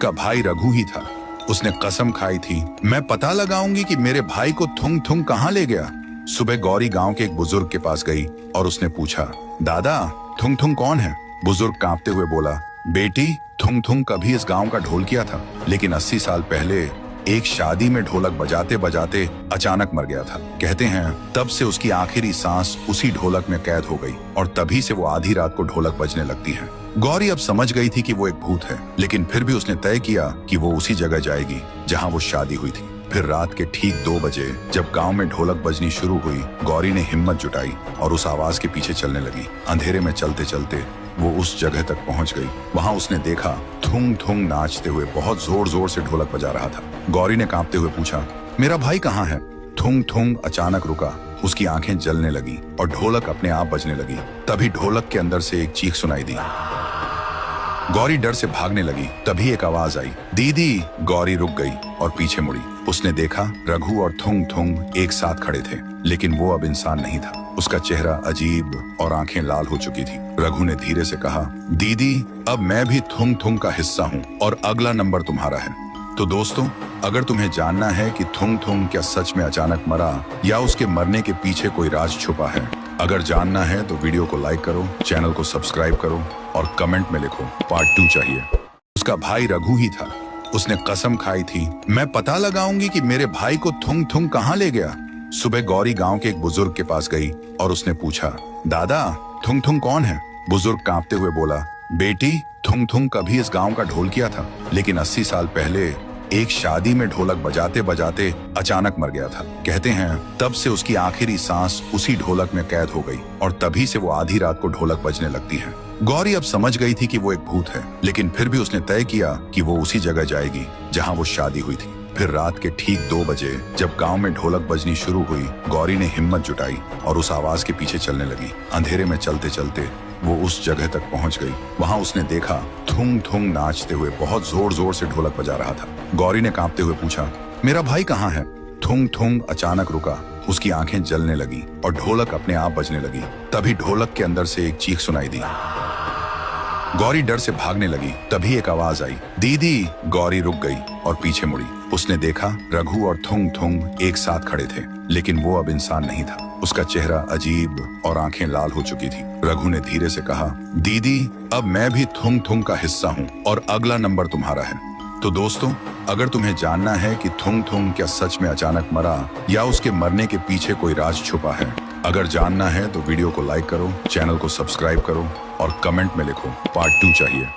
उसका भाई रघु ही था। उसने कसम खाई थी, मैं पता लगाऊंगी कि मेरे भाई को थुंग थुंग कहाँ ले गया। सुबह गौरी गांव के एक बुजुर्ग के पास गई और उसने पूछा, दादा थुंग थुंग कौन है? बुजुर्ग कांपते हुए बोला, बेटी थुंग थुंग कभी इस गांव का ढोलकिया था, लेकिन 80 साल पहले एक शादी में ढोलक बजाते बजाते अचानक मर गया था। कहते हैं तब से उसकी आखिरी सांस उसी ढोलक में कैद हो गई और तभी से वो आधी रात को ढोलक बजने लगती है। गौरी अब समझ गई थी कि वो एक भूत है, लेकिन फिर भी उसने तय किया कि वो उसी जगह जाएगी जहाँ वो शादी हुई थी। फिर रात के ठीक 2 बजे जब गांव में ढोलक बजनी शुरू हुई, गौरी ने हिम्मत जुटाई और उस आवाज के पीछे चलने लगी। अंधेरे में चलते चलते वो उस जगह तक पहुंच गई। वहां उसने देखा थुंग थुंग नाचते हुए बहुत जोर जोर से ढोलक बजा रहा था। गौरी ने कांपते हुए पूछा, मेरा भाई कहाँ है? थुंग थुंग अचानक रुका, उसकी आंखें जलने लगी और ढोलक अपने आप बजने लगी। तभी ढोलक के अंदर से एक चीख सुनाई दी। गौरी डर से भागने लगी। तभी एक आवाज आई, दीदी। गौरी रुक गई और पीछे मुड़ी। उसने देखा रघु और थुंग थुंग एक साथ खड़े थे, लेकिन वो अब इंसान नहीं था। उसका चेहरा अजीब और आंखें लाल हो चुकी थी। रघु ने धीरे से कहा, दीदी अब मैं भी थुंग थुंग का हिस्सा हूँ और अगला नंबर तुम्हारा है। तो दोस्तों, अगर तुम्हें जानना है कि थुंग थुंग क्या सच में अचानक मरा या उसके मरने के पीछे कोई राज छुपा है, अगर जानना है तो वीडियो को लाइक करो, चैनल को सब्सक्राइब करो और कमेंट में लिखो पार्ट 2 चाहिए। उसका भाई रघु ही था। उसने कसम खाई थी, मैं पता लगाऊंगी कि मेरे भाई को थुंग थुंग कहाँ ले गया। सुबह गौरी गांव के एक बुजुर्ग के पास गई और उसने पूछा, दादा थुंग थुंग कौन है? बुजुर्ग कांपते हुए बोला, बेटी थुंग थुंग कभी इस गांव का ढोलकिया था, लेकिन 80 साल पहले एक शादी में ढोलक बजाते बजाते अचानक मर गया था। कहते हैं तब से उसकी आखिरी सांस उसी ढोलक में कैद हो गई और तभी से वो आधी रात को ढोलक बजने लगती है। गौरी अब समझ गई थी कि वो एक भूत है, लेकिन फिर भी उसने तय किया कि वो उसी जगह जाएगी जहाँ वो शादी हुई थी। फिर रात के ठीक 2 बजे जब गांव में ढोलक बजनी शुरू हुई, गौरी ने हिम्मत जुटाई और उस आवाज के पीछे चलने लगी। अंधेरे में चलते चलते वो उस जगह तक पहुंच गई। वहां उसने देखा थुंग थुंग नाचते हुए बहुत जोर जोर से ढोलक बजा रहा था। गौरी ने कांपते हुए पूछा, मेरा भाई कहाँ है? थुंग थुंग अचानक रुका, उसकी आंखें जलने लगी और ढोलक अपने आप बजने लगी। तभी ढोलक के अंदर से एक चीख सुनाई दी। गौरी डर से भागने लगी। तभी एक आवाज आई, दीदी। गौरी रुक गई और पीछे मुड़ी। उसने देखा रघु और थुंग थुंग एक साथ खड़े थे, लेकिन वो अब इंसान नहीं था। उसका चेहरा अजीब और आंखें लाल हो चुकी थी। रघु ने धीरे से कहा, दीदी अब मैं भी थुंग थुंग का हिस्सा हूँ और अगला नंबर तुम्हारा है। तो दोस्तों, अगर तुम्हें जानना है कि थुंग थुंग क्या सच में अचानक मरा या उसके मरने के पीछे कोई राज छुपा है, अगर जानना है तो वीडियो को लाइक करो, चैनल को सब्सक्राइब करो और कमेंट में लिखो पार्ट 2 चाहिए।